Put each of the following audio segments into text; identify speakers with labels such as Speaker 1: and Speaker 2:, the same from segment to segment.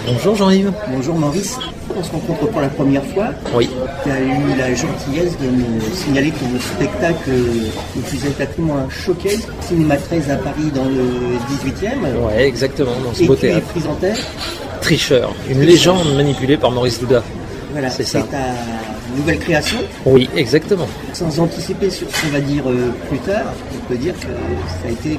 Speaker 1: Bonjour Jean-Yves.
Speaker 2: Bonjour Maurice, on se rencontre pour la première fois.
Speaker 1: Oui.
Speaker 2: Tu as eu la gentillesse de me signaler que le spectacle où tu faisais exactement un showcase, Cinéma 13 à Paris dans le 18e.
Speaker 1: Ouais, exactement, dans ce
Speaker 2: Et
Speaker 1: beau
Speaker 2: tu es
Speaker 1: théâtre.
Speaker 2: présenteur.
Speaker 1: Tricheur, une légende manipulée par Maurice Douda.
Speaker 2: Voilà,
Speaker 1: C'est ça.
Speaker 2: ta nouvelle création.
Speaker 1: Oui, exactement.
Speaker 2: Sans anticiper sur ce qu'on va dire plus tard, on peut dire que ça a été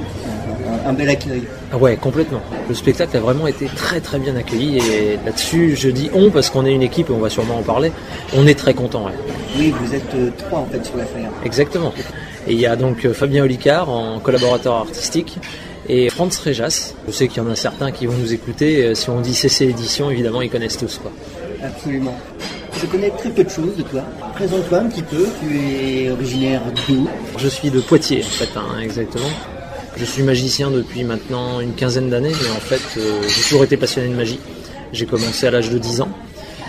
Speaker 2: un bel accueil.
Speaker 1: Ah ouais, complètement. Le spectacle a vraiment été très très bien accueilli et là-dessus, je dis on parce qu'on est une équipe et on va sûrement en parler. On est très content. Ouais.
Speaker 2: Oui, vous êtes trois en fait sur l'affaire.
Speaker 1: Exactement. Et il y a donc Fabien Olicard en collaborateur artistique et Franz Réjas. Je sais qu'il y en a certains qui vont nous écouter. Si on dit CC Édition, évidemment, ils connaissent tous quoi.
Speaker 2: Absolument. Je connais très peu de choses de toi. Présente-toi un petit peu. Tu es originaire d'où?
Speaker 1: Je suis de Poitiers en fait, exactement. Je suis magicien depuis maintenant une quinzaine d'années, mais en fait, j'ai toujours été passionné de magie. J'ai commencé à l'âge de 10 ans.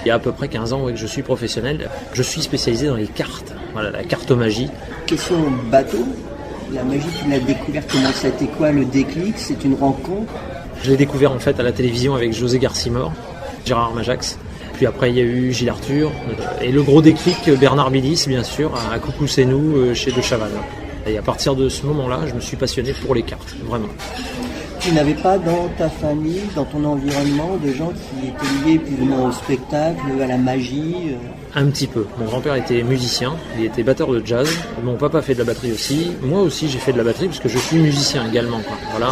Speaker 1: Il y a à peu près 15 ans que je suis professionnel. Je suis spécialisé dans les cartes. Voilà, la cartomagie.
Speaker 2: Question bateau. La magie, tu l'as découverte comment? Ça a été quoi le déclic? C'est une rencontre?
Speaker 1: Je l'ai découvert en fait à la télévision avec José Garcimore, Gérard Majax. Puis après, il y a eu Gilles Arthur. Et le gros déclic, Bernard Mélis, bien sûr, à Coucou c'est nous, chez De Chavannes. Et à partir de ce moment-là, je me suis passionné pour les cartes, vraiment.
Speaker 2: Tu n'avais pas dans ta famille, dans ton environnement, de gens qui étaient liés plus ou moins au spectacle, à la magie?
Speaker 1: Un petit peu. Mon grand-père était musicien, il était batteur de jazz. Mon papa fait de la batterie aussi. Moi aussi, j'ai fait de la batterie parce que je suis musicien également. Quoi. Voilà,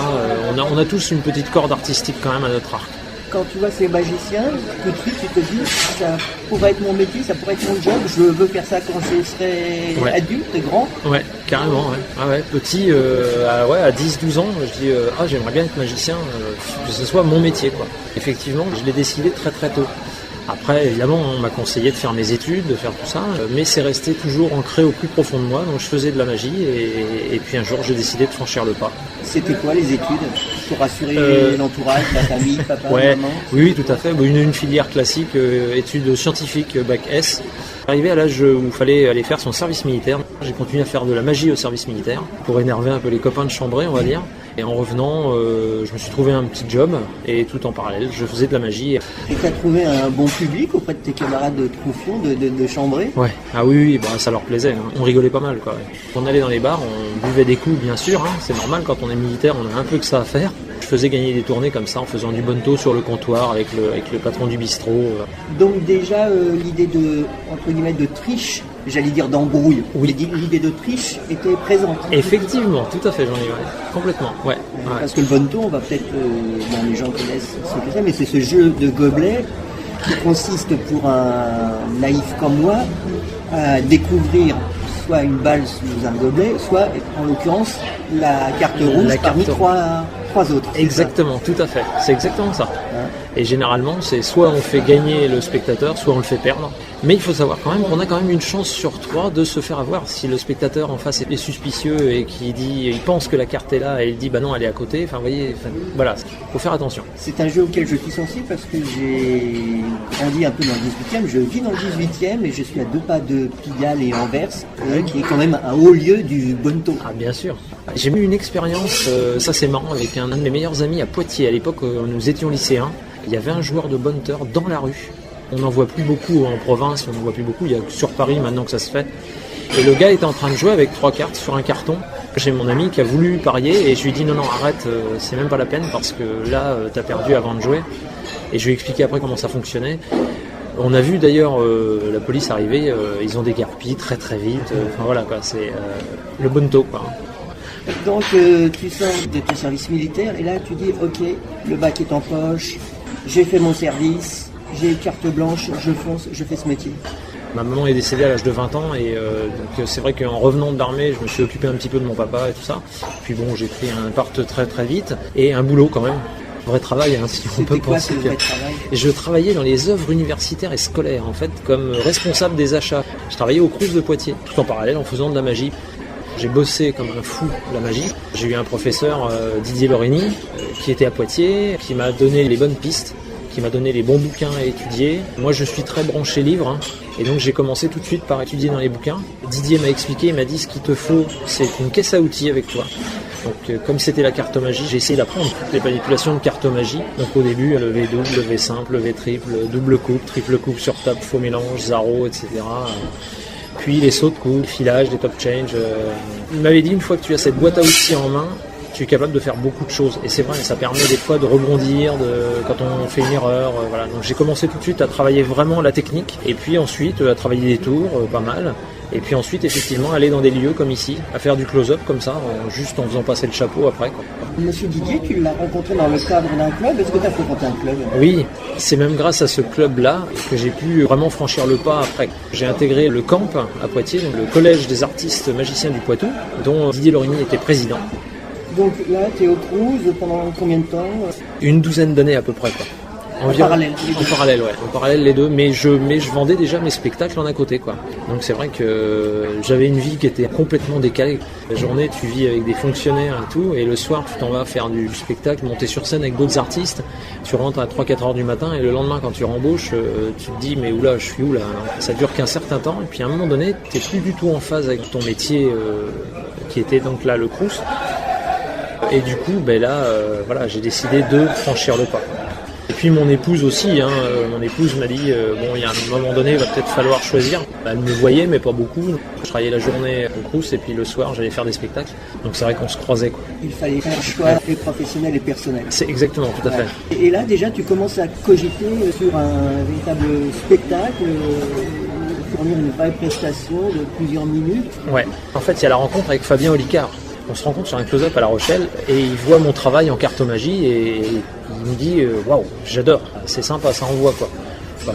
Speaker 1: on a tous une petite corde artistique quand même à notre arc.
Speaker 2: Quand tu vois ces magiciens, tout de suite tu te dis ça pourrait être mon métier, ça pourrait être mon job, je veux faire ça quand je serai adulte, grand.
Speaker 1: Ouais, carrément, ouais. Ah ouais, petit, à 10-12 ans, je dis j'aimerais bien être magicien, que ce soit mon métier quoi. Effectivement, je l'ai décidé très très tôt. Après, évidemment, on m'a conseillé de faire mes études, de faire tout ça, mais c'est resté toujours ancré au plus profond de moi, donc je faisais de la magie, et puis un jour, j'ai décidé de franchir le pas.
Speaker 2: C'était quoi les études? Pour rassurer l'entourage, la famille, papa, maman?
Speaker 1: Oui, tout à fait. Une filière classique, études scientifiques, bac S. Arrivé à l'âge où il fallait aller faire son service militaire, j'ai continué à faire de la magie au service militaire, pour énerver un peu les copains de chambrée, on va dire. Et en revenant, je me suis trouvé un petit job, et tout en parallèle, je faisais de la magie.
Speaker 2: Et tu as trouvé un bon public auprès de tes camarades de Troufion, de chambrée?
Speaker 1: Ouais, ah oui, ça leur plaisait, hein. On rigolait pas mal quoi. On allait dans les bars, on buvait des coups bien sûr, hein. C'est normal quand on est militaire, on a un peu que ça à faire. Je faisais gagner des tournées comme ça en faisant du bonneto sur le comptoir avec le patron du bistrot.
Speaker 2: Donc déjà l'idée de, entre guillemets, de triche, j'allais dire d'embrouille,
Speaker 1: oui.
Speaker 2: L'idée de triche était présente.
Speaker 1: Effectivement, tout à fait Jean-Yves, complètement, ouais.
Speaker 2: Parce que le bonneto, on va peut-être, les gens connaissent ce que c'est, mais c'est ce jeu de gobelets qui consiste pour un naïf comme moi à découvrir soit une balle sous un gobelet, soit en l'occurrence la carte rouge parmi trois autres.
Speaker 1: Exactement, tout à fait, c'est exactement ça. Et généralement, c'est soit on fait gagner le spectateur, soit on le fait perdre. Mais il faut savoir quand même qu'on a quand même une chance sur 3 de se faire avoir. Si le spectateur en face est suspicieux et il pense que la carte est là et il dit bah non elle est à côté, enfin vous voyez, voilà, faut faire attention.
Speaker 2: C'est un jeu auquel je suis sensible parce que j'ai grandi un peu dans le 18e, je vis dans le 18e et je suis à 2 pas de Pigalle et Anvers, qui est quand même un haut lieu du bonneto.
Speaker 1: Ah bien sûr. J'ai eu une expérience, ça c'est marrant, avec un de mes meilleurs amis à Poitiers. À l'époque, nous étions lycéens. Il y avait un joueur de bonneteur dans la rue. On n'en voit plus beaucoup en province, on n'en voit plus beaucoup. Il y a sur Paris maintenant que ça se fait. Et le gars était en train de jouer avec 3 cartes sur un carton. J'ai mon ami qui a voulu parier et je lui ai dit non arrête, c'est même pas la peine parce que là t'as perdu avant de jouer. Et je lui ai expliqué après comment ça fonctionnait. On a vu d'ailleurs la police arriver, ils ont déguerpi très très vite. Enfin voilà quoi, c'est le bonneto quoi.
Speaker 2: Donc tu sors de ton service militaire et là tu dis ok, le bac est en poche, j'ai fait mon service, j'ai carte blanche, je fonce, je fais ce métier.
Speaker 1: Ma maman est décédée à l'âge de 20 ans et donc c'est vrai qu'en revenant de l'armée, je me suis occupé un petit peu de mon papa et tout ça. Puis bon, j'ai pris un appart très très vite et un boulot quand même. Vrai travail, hein, si on peut penser.
Speaker 2: Vrai travail ?
Speaker 1: Je travaillais dans les œuvres universitaires et scolaires en fait, comme responsable des achats. Je travaillais au Crous de Poitiers, tout en parallèle en faisant de la magie. J'ai bossé comme un fou la magie. J'ai eu un professeur, Didier Lorini, qui était à Poitiers, qui m'a donné les bonnes pistes, qui m'a donné les bons bouquins à étudier. Moi, je suis très branché livre, hein, et donc j'ai commencé tout de suite par étudier dans les bouquins. Didier m'a expliqué, il m'a dit ce qu'il te faut, c'est une caisse à outils avec toi. Donc comme c'était la cartomagie, j'ai essayé d'apprendre toutes les manipulations de cartomagie. Donc au début, levé double, levé simple, levé triple, double coupe, triple coupe sur table, faux mélange, zaro, etc. Puis les sauts de coupe, filage, les top change. Il m'avait dit une fois que tu as cette boîte à outils en main, tu es capable de faire beaucoup de choses. Et c'est vrai, ça permet des fois de rebondir quand on fait une erreur. Voilà. Donc j'ai commencé tout de suite à travailler vraiment la technique. Et puis ensuite à travailler des tours, pas mal. Et puis ensuite, effectivement, aller dans des lieux comme ici, à faire du close-up comme ça, juste en faisant passer le chapeau après, quoi.
Speaker 2: Monsieur Didier, tu l'as rencontré dans le cadre d'un club. Est-ce que tu as fréquenté un club?
Speaker 1: Oui, c'est même grâce à ce club-là que j'ai pu vraiment franchir le pas après. J'ai intégré le camp à Poitiers, donc le collège des artistes magiciens du Poitou, dont Didier Lorigny était président.
Speaker 2: Donc là, tu es au Cruz pendant combien de temps?
Speaker 1: Une douzaine d'années à peu près, quoi.
Speaker 2: Environ.
Speaker 1: En parallèle, ouais. En parallèle les deux, mais je vendais déjà mes spectacles en à côté, quoi. Donc c'est vrai que j'avais une vie qui était complètement décalée. La journée, tu vis avec des fonctionnaires et tout, et le soir, tu t'en vas faire du spectacle, monter sur scène avec d'autres artistes. Tu rentres à 3-4 heures du matin, et le lendemain, quand tu rembauches, tu te dis, mais oula, je suis où là? Ça dure qu'un certain temps, et puis à un moment donné, t'es plus du tout en phase avec ton métier, qui était donc là le Crous. Et du coup, voilà, j'ai décidé de franchir le pas. Et puis mon épouse aussi, mon épouse m'a dit, il y a un moment donné, il va peut-être falloir choisir. Elle me voyait, mais pas beaucoup. Je travaillais la journée au Crous et puis le soir, j'allais faire des spectacles. Donc c'est vrai qu'on se croisait, quoi.
Speaker 2: Il fallait faire un choix et professionnel et personnel.
Speaker 1: C'est exactement, tout à fait.
Speaker 2: Et là, déjà, tu commences à cogiter sur un véritable spectacle, fournir une vraie prestation de plusieurs minutes.
Speaker 1: Ouais. En fait, il y a la rencontre avec Fabien Olicard. On se rencontre sur un close-up à La Rochelle et il voit mon travail en cartomagie et il me dit waouh, j'adore, c'est sympa, ça envoie quoi.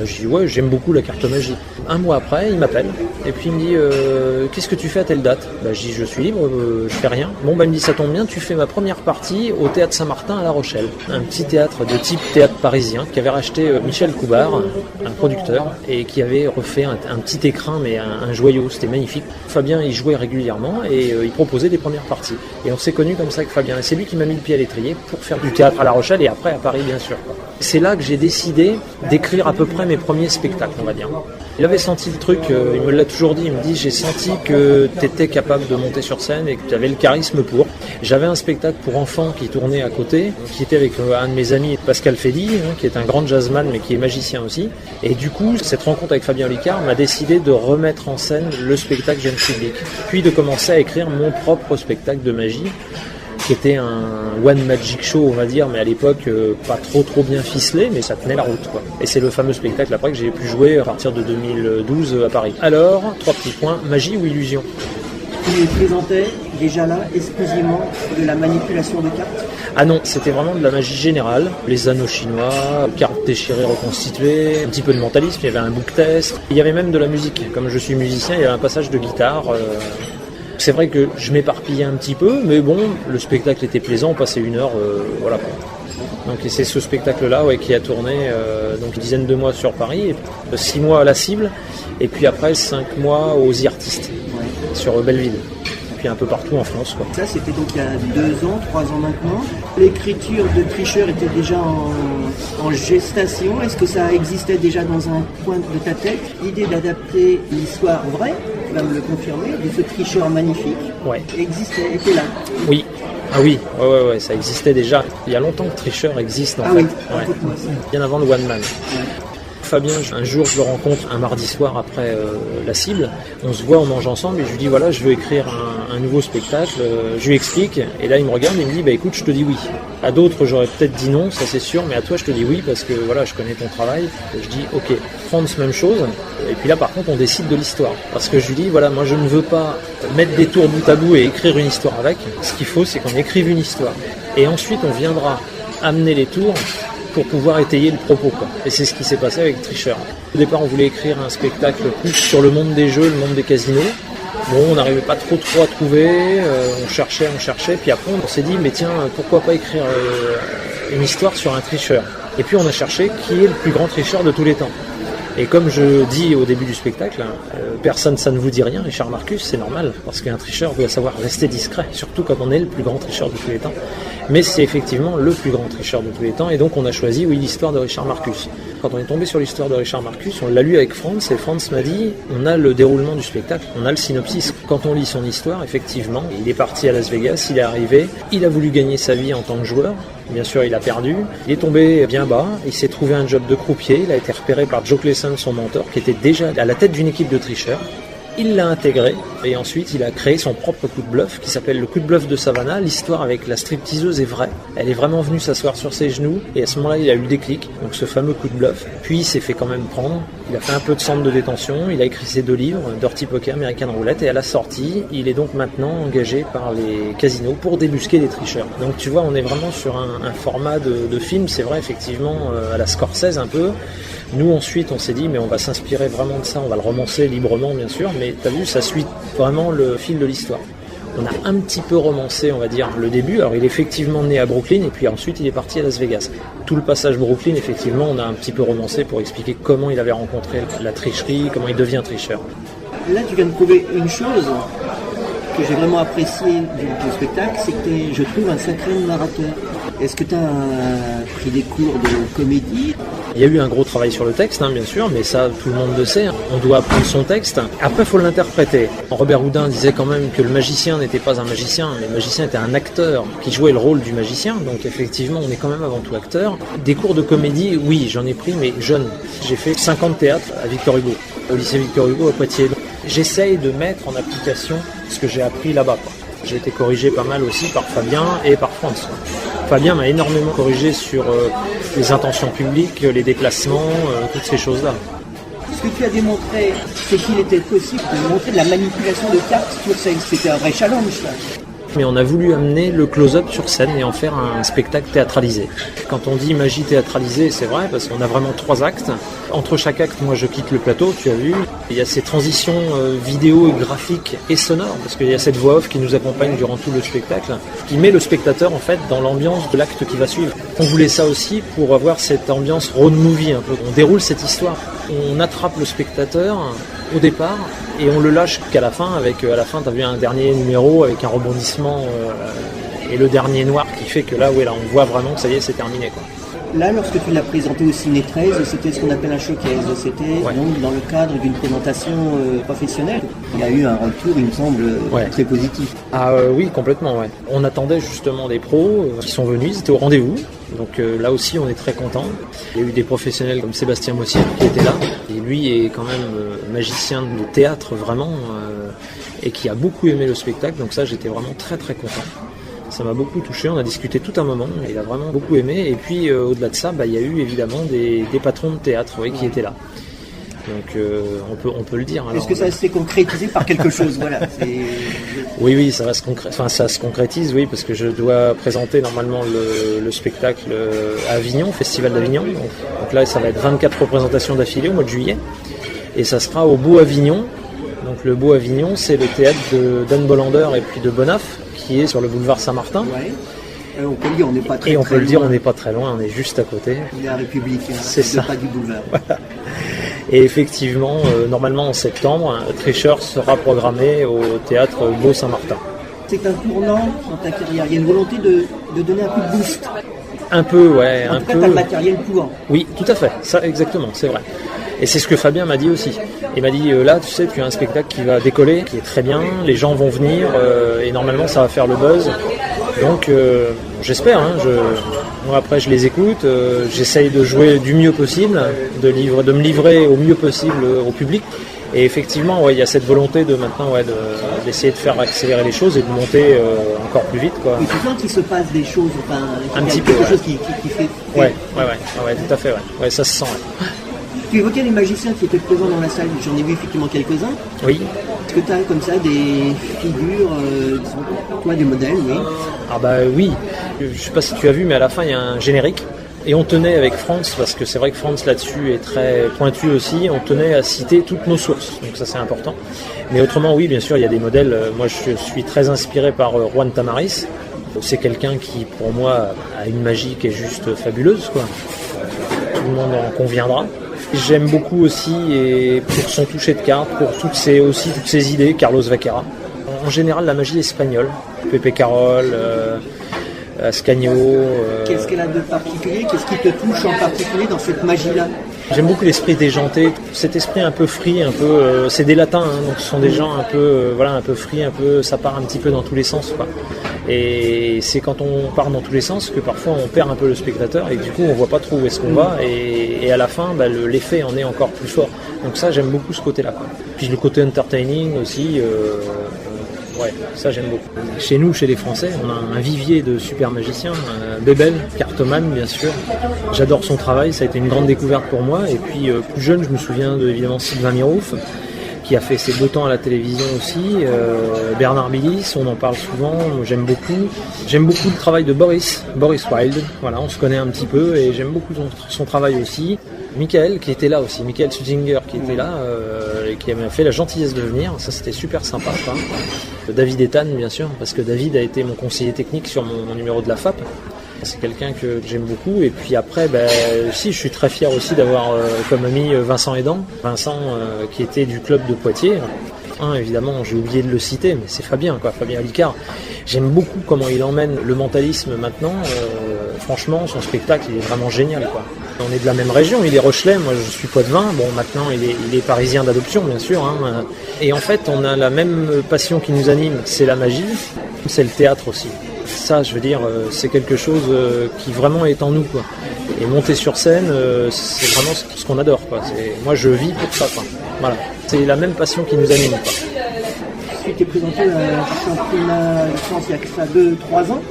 Speaker 1: Je dis ouais, j'aime beaucoup la cartomagie. Un mois après, il m'appelle et puis il me dit qu'est-ce que tu fais à telle date? Je dis je suis libre, je fais rien. Il me dit ça tombe bien, tu fais ma première partie au théâtre Saint-Martin à La Rochelle, un petit théâtre de type théâtre parisien qu'avait racheté Michel Coubard, un producteur, et qui avait refait un petit écrin mais un joyau, c'était magnifique. Fabien il jouait régulièrement et il proposait des premières parties. Et on s'est connus comme ça avec Fabien. Et c'est lui qui m'a mis le pied à l'étrier pour faire du théâtre à La Rochelle et après à Paris bien sûr. C'est là que j'ai décidé d'écrire à peu près mes premiers spectacles, on va dire. Il avait senti le truc, il me l'a toujours dit, il me dit j'ai senti que tu étais capable de monter sur scène et que tu avais le charisme pour. J'avais un spectacle pour enfants qui tournait à côté, qui était avec un de mes amis, Pascal Fédy, qui est un grand jazzman mais qui est magicien aussi. Et du coup, cette rencontre avec Fabien Olicard m'a décidé de remettre en scène le spectacle jeune public, puis de commencer à écrire mon propre spectacle de magie, qui était un one magic show, on va dire, mais à l'époque pas trop bien ficelé, mais ça tenait la route, quoi. Et c'est le fameux spectacle après que j'ai pu jouer à partir de 2012 à Paris. Alors, 3 petits points, magie ou illusion?
Speaker 2: Tu présentais déjà là exclusivement de la manipulation de cartes?
Speaker 1: Ah non, c'était vraiment de la magie générale, les anneaux chinois, cartes déchirées reconstituées, un petit peu de mentalisme, il y avait un book test, il y avait même de la musique. Comme je suis musicien, il y avait un passage de guitare. C'est vrai que je m'éparpillais un petit peu, mais bon, le spectacle était plaisant, on passait 1 heure, voilà. Donc c'est ce spectacle-là qui a tourné donc une dizaine de mois sur Paris, 6 mois à la cible, et puis après 5 mois aux artistes sur Belleville, et puis un peu partout en France, quoi.
Speaker 2: Ça c'était donc il y a 2 ans, 3 ans maintenant. L'écriture de Tricheur était déjà en gestation. Est-ce que ça existait déjà dans un coin de ta tête? L'idée d'adapter l'histoire vraie, tu vas me le confirmer, de ce Tricheur magnifique, était là.
Speaker 1: Oui. Ah oui, ouais, ça existait déjà. Il y a longtemps que Tricheur existe en fait. Bien avant le One Man. Fabien, un jour je le rencontre un mardi soir après la cible, on se voit, on mange ensemble et je lui dis voilà, je veux écrire un nouveau spectacle, je lui explique et là il me regarde et il me dit écoute, je te dis oui. À d'autres j'aurais peut-être dit non, ça c'est sûr, mais à toi je te dis oui parce que voilà, je connais ton travail. Et je dis ok, France même chose, et puis là par contre on décide de l'histoire, parce que je lui dis voilà, moi je ne veux pas mettre des tours bout à bout et écrire une histoire avec, ce qu'il faut c'est qu'on écrive une histoire et ensuite on viendra amener les tours pour pouvoir étayer le propos, quoi. Et c'est ce qui s'est passé avec Tricheur. Au départ, on voulait écrire un spectacle plus sur le monde des jeux, le monde des casinos. Bon, on n'arrivait pas trop à trouver, on cherchait, puis après on s'est dit, mais tiens, pourquoi pas écrire une histoire sur un tricheur? Et puis on a cherché qui est le plus grand tricheur de tous les temps. Et comme je dis au début du spectacle, personne, ça ne vous dit rien, Richard Marcus, c'est normal, parce qu'un tricheur doit savoir rester discret, surtout quand on est le plus grand tricheur de tous les temps. Mais c'est effectivement le plus grand tricheur de tous les temps, et donc on a choisi, oui, l'histoire de Richard Marcus. Quand on est tombé sur l'histoire de Richard Marcus, on l'a lu avec Franz, et Franz m'a dit, on a le déroulement du spectacle, on a le synopsis. Quand on lit son histoire, effectivement, il est parti à Las Vegas, il est arrivé, il a voulu gagner sa vie en tant que joueur, bien sûr il a perdu, il est tombé bien bas, il s'est trouvé un job de croupier, il a été repéré par Joe Clayson, son mentor, qui était déjà à la tête d'une équipe de tricheurs. Il l'a intégré et ensuite il a créé son propre coup de bluff qui s'appelle le coup de bluff de Savannah. L'histoire avec la stripteaseuse est vraie. Elle est vraiment venue s'asseoir sur ses genoux et à ce moment-là il a eu le déclic, donc ce fameux coup de bluff. Puis il s'est fait quand même prendre, il a fait un peu de centre de détention, il a écrit ses 2 livres, Dirty Poker, American Roulette, et à la sortie il est donc maintenant engagé par les casinos pour débusquer des tricheurs. Donc tu vois, on est vraiment sur un format de film, c'est vrai effectivement à la Scorsese un peu. Nous ensuite on s'est dit mais on va s'inspirer vraiment de ça, on va le romancer librement bien sûr, mais t'as vu, ça suit vraiment le fil de l'histoire. On a un petit peu romancé, on va dire, le début. Alors il est effectivement né à Brooklyn et puis ensuite il est parti à Las Vegas. Tout le passage Brooklyn, effectivement, on a un petit peu romancé pour expliquer comment il avait rencontré la tricherie, comment il devient tricheur.
Speaker 2: Là tu viens de prouver une chose que j'ai vraiment apprécié du spectacle, c'est que je trouve un sacré narrateur. Est-ce que tu as pris des cours de comédie ?
Speaker 1: Il y a eu un gros travail sur le texte, bien sûr, mais ça, tout le monde le sait. On doit apprendre son texte. Après, il faut l'interpréter. Robert Houdin disait quand même que le magicien n'était pas un magicien. Le magicien était un acteur qui jouait le rôle du magicien. Donc, effectivement, on est quand même avant tout acteur. Des cours de comédie, oui, j'en ai pris, mais jeune. J'ai fait 5 ans de théâtre à Victor Hugo, au lycée Victor Hugo à Poitiers. J'essaye de mettre en application ce que j'ai appris là-bas, quoi. J'ai été corrigé pas mal aussi par Fabien et par Franz. Fabien m'a énormément corrigé sur les intentions publiques, les déplacements, toutes ces choses-là.
Speaker 2: Ce que tu as démontré, c'est qu'il était possible de montrer de la manipulation de cartes sur scène. C'était un vrai challenge, ça.
Speaker 1: Mais on a voulu amener le close-up sur scène et en faire un spectacle théâtralisé. Quand on dit magie théâtralisée, c'est vrai, parce qu'on a vraiment 3 actes. Entre chaque acte, moi je quitte le plateau, tu as vu. Il y a ces transitions vidéo, graphiques et sonores, parce qu'il y a cette voix off qui nous accompagne durant tout le spectacle, qui met le spectateur en fait dans l'ambiance de l'acte qui va suivre. On voulait ça aussi pour avoir cette ambiance road movie un peu. On déroule cette histoire, on attrape le spectateur au départ et on le lâche qu'à la fin. Avec à la fin, tu as vu un dernier numéro avec un rebondissement et le dernier noir qui fait que là, ouais, là, on voit vraiment que ça y est, c'est terminé, quoi.
Speaker 2: Là, lorsque tu l'as présenté au Ciné 13, c'était ce qu'on appelle un showcase. C'était donc dans le cadre d'une présentation professionnelle. Il y a eu un retour, il me semble, très positif.
Speaker 1: Ah oui, complètement, ouais. On attendait justement des pros qui sont venus, ils étaient au rendez-vous. Donc là aussi, on est très contents. Il y a eu des professionnels comme Sébastien Mossier qui était là. Et lui est quand même magicien de théâtre, vraiment, et qui a beaucoup aimé le spectacle. Donc ça, j'étais vraiment très très content. Ça m'a beaucoup touché, on a discuté tout un moment, il a vraiment beaucoup aimé. Et puis au-delà de ça, il y a eu évidemment des patrons de théâtre qui étaient là. Donc on peut le dire. Alors,
Speaker 2: est-ce que ça s'est concrétisé par quelque chose? Voilà.
Speaker 1: Oui, ça se concrétise, oui, parce que je dois présenter normalement le spectacle à Avignon, Festival d'Avignon. Donc là, ça va être 24 représentations d'affilée au mois de juillet. Et ça sera au Beau Avignon. Donc le Beau Avignon, c'est le théâtre de Dan Bolander et puis de Bonaf, qui est sur le boulevard Saint-Martin. Ouais.
Speaker 2: On peut le dire, on n'est pas très,
Speaker 1: et on
Speaker 2: très
Speaker 1: peut le dire,
Speaker 2: loin.
Speaker 1: on n'est pas très loin, on est juste à côté.
Speaker 2: Il est un républicain,
Speaker 1: c'est ça.
Speaker 2: Pas du boulevard.
Speaker 1: Voilà. Et effectivement, normalement en septembre, Tricheur sera programmé au théâtre Beau Saint-Martin.
Speaker 2: C'est un tournant dans ta carrière. Il y a une volonté de donner un coup de boost.
Speaker 1: Un peu, ouais.
Speaker 2: En tout cas, tu as le matériel pour.
Speaker 1: Oui, tout à fait. Ça, exactement, c'est vrai. Et c'est ce que Fabien m'a dit aussi. Il m'a dit, là, tu sais, tu as un spectacle qui va décoller, qui est très bien, les gens vont venir, et normalement, ça va faire le buzz. Donc, j'espère. Moi, après, je les écoute, j'essaye de jouer du mieux possible, de me livrer au mieux possible au public. Et effectivement, il y a cette volonté de maintenant d'essayer de faire accélérer les choses et de monter encore plus vite, quoi.
Speaker 2: Et tu sens qu'il se passe des choses,
Speaker 1: un petit peu,
Speaker 2: quelque chose qui fait.
Speaker 1: Ouais, tout à fait, ouais, ça se sent. Ouais.
Speaker 2: Tu évoquais les magiciens qui étaient présents dans la salle, j'en ai vu effectivement quelques-uns.
Speaker 1: Oui.
Speaker 2: Est-ce que tu as comme ça des figures, toi des modèles, oui?
Speaker 1: Ah bah oui, je sais pas si tu as vu, mais à la fin il y a un générique. Et on tenait avec Franz, parce que c'est vrai que Franz là-dessus est très pointu aussi, on tenait à citer toutes nos sources, donc ça c'est important. Mais autrement oui, bien sûr, il y a des modèles. Moi je suis très inspiré par Juan Tamaris. C'est quelqu'un qui pour moi a une magie qui est juste fabuleuse, quoi. Tout le monde en conviendra. J'aime beaucoup aussi, et pour son toucher de cartes, pour toutes ses idées, Carlos Vaquera. En général, la magie espagnole, Pepe Carol, Ascanio.
Speaker 2: Qu'est-ce qu'elle a de particulier? Qu'est-ce qui te touche en particulier dans cette magie-là?
Speaker 1: J'aime beaucoup l'esprit déjanté, cet esprit un peu free, un peu. C'est des latins, hein, donc ce sont des gens un peu, un peu free, un peu. Ça part un petit peu dans tous les sens, quoi. Et c'est quand on part dans tous les sens que parfois on perd un peu le spectateur et du coup on voit pas trop où est-ce qu'on va et à la fin l'effet en est encore plus fort. Donc ça j'aime beaucoup ce côté-là, quoi. Puis le côté entertaining aussi. Ouais, ça j'aime beaucoup. Chez nous, chez les Français, on a un vivier de super magiciens. Bébel, cartoman bien sûr. J'adore son travail, ça a été une grande découverte pour moi. Et puis plus jeune, je me souviens évidemment Sylvain Mirouf, qui a fait ses beaux temps à la télévision aussi. Bernard Billis, on en parle souvent, j'aime beaucoup. J'aime beaucoup le travail de Boris Wilde. Voilà, on se connaît un petit peu et j'aime beaucoup son travail aussi. Michael qui était là aussi, Michael Sutzinger qui était là et qui m'a fait la gentillesse de venir, ça c'était super sympa, quoi. David Ethan bien sûr, parce que David a été mon conseiller technique sur mon numéro de la FAP. C'est quelqu'un que j'aime beaucoup. Et puis après, je suis très fier aussi d'avoir comme ami Vincent Edan. Vincent qui était du club de Poitiers. Évidemment, j'ai oublié de le citer, mais c'est Fabien Alicard. J'aime beaucoup comment il emmène le mentalisme maintenant. Franchement, son spectacle, il est vraiment génial, quoi. On est de la même région, il est Rochelais, moi je suis Poitevin. Bon, maintenant il est parisien d'adoption, bien sûr. Hein. Et en fait, on a la même passion qui nous anime, c'est la magie, c'est le théâtre aussi. Ça, je veux dire, c'est quelque chose qui vraiment est en nous, quoi. Et monter sur scène, c'est vraiment ce qu'on adore, quoi. Moi, je vis pour ça, quoi. Voilà. C'est la même passion qui nous anime, quoi.
Speaker 2: Tu t'es présenté un championnat de France il y a que ça 2-3 ans.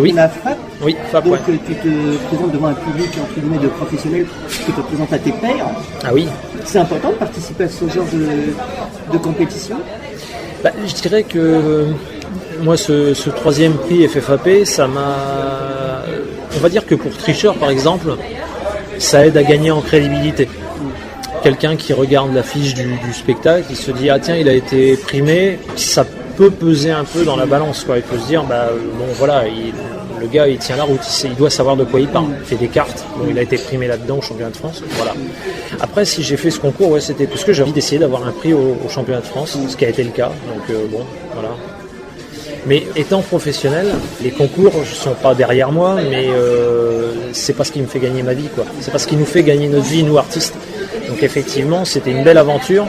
Speaker 1: Oui.
Speaker 2: FAP.
Speaker 1: Oui, FAP.
Speaker 2: Donc
Speaker 1: ouais.
Speaker 2: tu te présentes devant un public entre guillemets de professionnels, tu te présentes à tes pairs.
Speaker 1: Ah oui.
Speaker 2: C'est important de participer à ce genre de compétition.
Speaker 1: Je dirais que moi ce troisième prix FFAP, ça m'a. On va dire que pour tricheur par exemple, ça aide à gagner en crédibilité. Quelqu'un qui regarde l'affiche du spectacle, il se dit ah tiens il a été primé, ça peut peser un peu dans la balance, quoi. Il peut se dire le gars il tient la route, il doit savoir de quoi il parle, il fait des cartes, il a été primé là-dedans au championnat de France, voilà. Après si j'ai fait ce concours, c'était parce que j'ai envie d'essayer d'avoir un prix au championnat de France, ce qui a été le cas, donc voilà. Mais étant professionnel, les concours ne sont pas derrière moi, mais c'est pas ce qui me fait gagner ma vie, quoi. C'est pas ce qui nous fait gagner notre vie, nous artistes. Donc effectivement, c'était une belle aventure,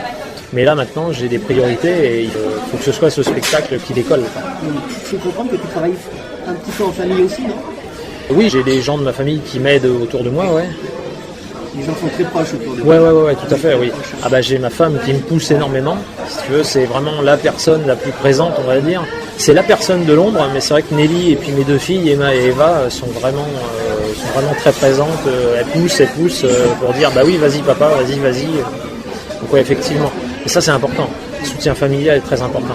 Speaker 1: mais là maintenant j'ai des priorités et il faut que ce soit ce spectacle qui décolle, quoi.
Speaker 2: Je peux comprendre que tu travailles un petit peu en famille aussi, non?
Speaker 1: Oui, j'ai des gens de ma famille qui m'aident autour de moi, ouais.
Speaker 2: Les gens sont très proches autour de moi.
Speaker 1: Ouais, tout à fait, oui. J'ai ma femme qui me pousse énormément. Si tu veux, c'est vraiment la personne la plus présente, on va dire. C'est la personne de l'ombre, mais c'est vrai que Nelly et puis mes deux filles, Emma et Eva, sont vraiment très présentes. Elles poussent pour dire bah oui, vas-y papa, vas-y. Donc ouais, effectivement. Et ça, c'est important. Le soutien familial est très important.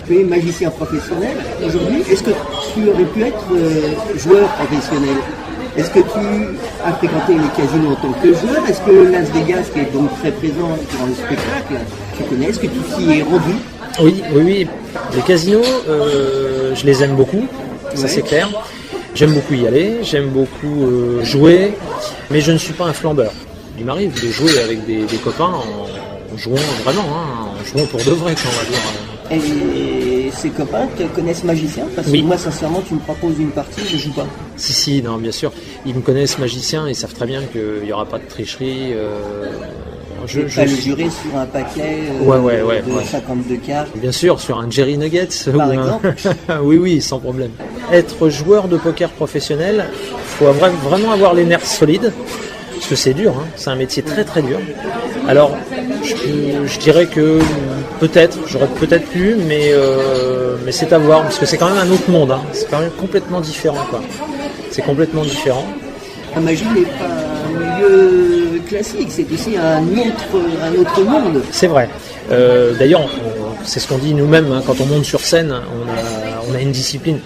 Speaker 2: Tu es magicien professionnel aujourd'hui. Est-ce que tu aurais pu être joueur professionnel? Est-ce que tu as fréquenté les casinos en tant que joueur? Est-ce que Las Vegas, qui est donc très présent durant le spectacle, tu connais? Est-ce que tu t'y es rendu?
Speaker 1: Oui. Les casinos, je les aime beaucoup, ça c'est clair. J'aime beaucoup y aller, j'aime beaucoup jouer, mais je ne suis pas un flambeur. Il m'arrive de jouer avec des copains en jouant vraiment, en jouant pour de vrai, on va dire.
Speaker 2: Et ces copains te connaissent magicien? Parce que moi, sincèrement, tu me proposes une partie, je joue pas.
Speaker 1: Si, non, bien sûr. Ils me connaissent magicien, ils savent très bien qu'il n'y aura pas de tricherie.
Speaker 2: Je le jurer sur un paquet de 52 cartes.
Speaker 1: Bien sûr, sur un Jerry Nuggets.
Speaker 2: Par exemple.
Speaker 1: Oui, sans problème. Être joueur de poker professionnel, il faut vraiment avoir les nerfs solides. Parce que c'est dur, c'est un métier très très dur. Alors, je dirais que j'aurais peut-être pu, mais c'est à voir, parce que c'est quand même un autre monde, c'est quand même complètement différent, quoi. C'est complètement différent.
Speaker 2: La magie n'est pas un milieu classique, c'est aussi un autre monde.
Speaker 1: C'est vrai. D'ailleurs, c'est ce qu'on dit nous-mêmes, quand on monte sur scène, on a une discipline,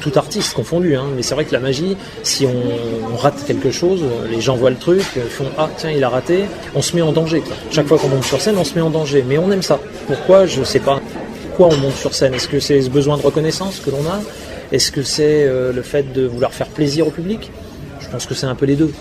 Speaker 1: tout artiste confondu, mais c'est vrai que la magie, si on rate quelque chose, les gens voient le truc, font « Ah tiens, il a raté », on se met en danger, quoi. Chaque fois qu'on monte sur scène, on se met en danger, mais on aime ça. Pourquoi? Je sais pas. Pourquoi on monte sur scène? Est-ce que c'est ce besoin de reconnaissance que l'on a? Est-ce que c'est le fait de vouloir faire plaisir au public? Je pense que c'est un peu les deux.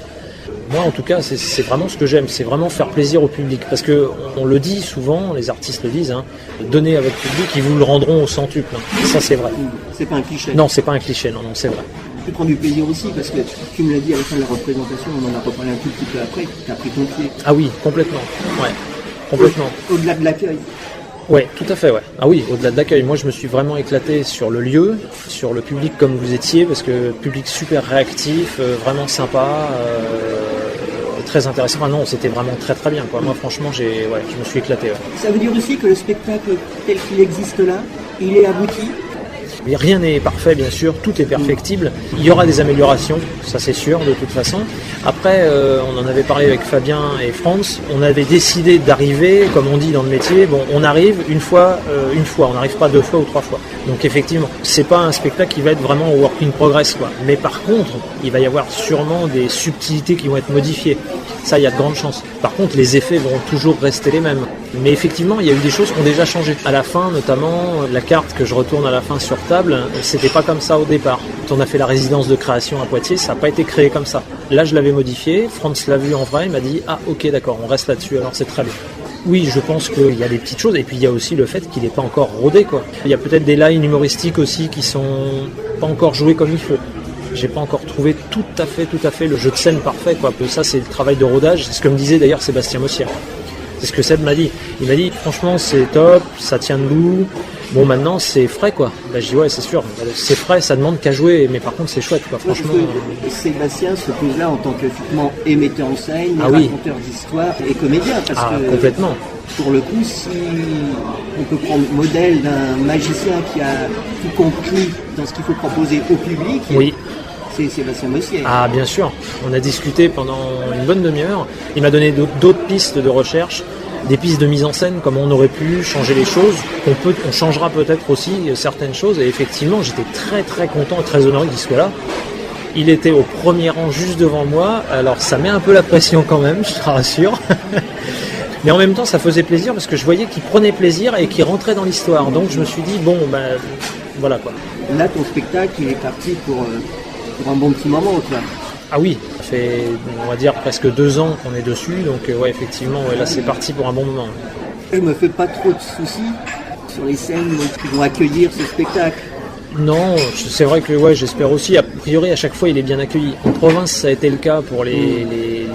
Speaker 1: Moi, en tout cas, c'est vraiment ce que j'aime, c'est vraiment faire plaisir au public. Parce que on le dit souvent, les artistes le disent, hein, donnez à votre public, ils vous le rendront au centuple. Hein. Ça, c'est vrai.
Speaker 2: C'est pas un cliché.
Speaker 1: Non, c'est pas un cliché, non, c'est vrai.
Speaker 2: Tu prends du plaisir aussi, parce que tu me l'as dit à la fin de la représentation, on en a reparlé un tout petit peu après, tu as pris ton pied.
Speaker 1: Ah oui, complètement. Ouais, complètement.
Speaker 2: Au-delà de l'accueil.
Speaker 1: Ouais, tout à fait, ouais. Ah oui, au-delà de l'accueil, moi je me suis vraiment éclaté sur le lieu, sur le public comme vous étiez, parce que public super réactif, vraiment sympa, très intéressant. Ah non, c'était vraiment très très bien, quoi. Moi franchement, je me suis éclaté. Ouais.
Speaker 2: Ça veut dire aussi que le spectacle tel qu'il existe là, il est abouti.
Speaker 1: Rien n'est parfait, bien sûr, tout est perfectible. Il y aura des améliorations, ça c'est sûr, de toute façon. Après, on en avait parlé avec Fabien et Franz, on avait décidé d'arriver, comme on dit dans le métier, bon, on arrive une fois, on n'arrive pas 2 fois ou 3 fois. Donc effectivement, c'est pas un spectacle qui va être vraiment au work in progress, quoi. Mais par contre, il va y avoir sûrement des subtilités qui vont être modifiées. Ça, il y a de grandes chances. Par contre, les effets vont toujours rester les mêmes. Mais effectivement, il y a eu des choses qui ont déjà changé. À la fin, notamment, la carte que je retourne à la fin sur table, c'était pas comme ça au départ. Quand on a fait la résidence de création à Poitiers, ça n'a pas été créé comme ça. Là, je l'avais modifié. Franz l'a vu en vrai, il m'a dit « Ah, ok, d'accord, on reste là-dessus, alors c'est très bien. » Oui, je pense qu'il y a des petites choses. Et puis, il y a aussi le fait qu'il n'est pas encore rodé, quoi. Il y a peut-être des lines humoristiques aussi qui sont pas encore jouées comme il faut. J'ai pas encore trouvé tout à fait le jeu de scène parfait, quoi. Ça, c'est le travail de rodage. C'est ce que me disait d'ailleurs Sébastien Mossière. C'est ce que Seb m'a dit. Il m'a dit, franchement, c'est top, ça tient debout. Bon, maintenant, c'est frais, quoi. Bah, je dis, ouais, c'est sûr. C'est frais, ça demande qu'à jouer. Mais par contre, c'est chouette, quoi. Franchement.
Speaker 2: Sébastien se pose là en tant que émetteur en scène, raconteur d'histoire et comédien. Parce que,
Speaker 1: complètement.
Speaker 2: Pour le coup, si on peut prendre le modèle d'un magicien qui a tout compris dans ce qu'il faut proposer au public.
Speaker 1: Oui.
Speaker 2: C'est Sébastien Mossière.
Speaker 1: Ah, bien sûr. On a discuté pendant une bonne demi-heure. Il m'a donné d'autres pistes de recherche, des pistes de mise en scène, comment on aurait pu changer les choses. On changera peut-être aussi certaines choses. Et effectivement, j'étais très très content et très honoré qu'il soit là. Il était au premier rang juste devant moi. Alors ça met un peu la pression quand même, je te rassure. Mais en même temps, ça faisait plaisir parce que je voyais qu'il prenait plaisir et qu'il rentrait dans l'histoire. Donc je me suis dit, bon, ben voilà quoi.
Speaker 2: Là, ton spectacle, il est parti pour un bon petit moment, toi.
Speaker 1: Ah oui, ça fait, on va dire, presque 2 ans qu'on est dessus. Donc ouais, effectivement, ouais, là c'est parti pour un bon moment.
Speaker 2: Je me fais pas trop de soucis sur les scènes qui vont accueillir ce spectacle.
Speaker 1: Non, c'est vrai que ouais, j'espère aussi. A priori, à chaque fois, il est bien accueilli. En province, ça a été le cas pour les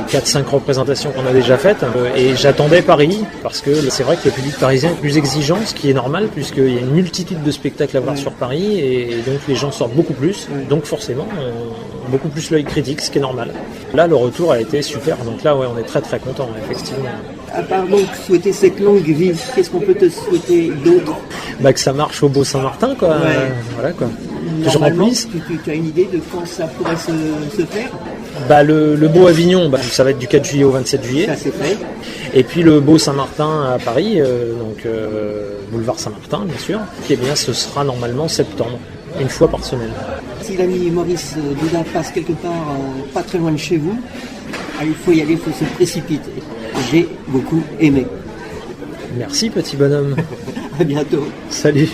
Speaker 1: 4-5 représentations qu'on a déjà faites. Et j'attendais Paris, parce que c'est vrai que le public parisien est plus exigeant, ce qui est normal, puisqu'il y a une multitude de spectacles à voir sur Paris, et donc les gens sortent beaucoup plus. Donc forcément, beaucoup plus l'œil critique, ce qui est normal. Là, le retour a été super. Donc là, ouais, on est très très contents, effectivement.
Speaker 2: À part donc souhaiter cette longue vie, qu'est-ce qu'on peut te souhaiter d'autre?
Speaker 1: Bah, que ça marche au Beau Saint-Martin, quoi.
Speaker 2: Ouais.
Speaker 1: Voilà, quoi.
Speaker 2: Que je remplisse. Tu as une idée de quand ça pourrait se faire?
Speaker 1: Bah, le Beau Avignon, bah, ça va être du 4 juillet au 27 juillet.
Speaker 2: Ça c'est fait.
Speaker 1: Et puis le Beau Saint-Martin à Paris, boulevard Saint-Martin, bien sûr. Et bien, ce sera normalement septembre, une fois par semaine.
Speaker 2: Si l'ami Maurice Doudin passe quelque part pas très loin de chez vous, il faut y aller, il faut se précipiter. J'ai beaucoup aimé.
Speaker 1: Merci, petit bonhomme.
Speaker 2: À bientôt.
Speaker 1: Salut.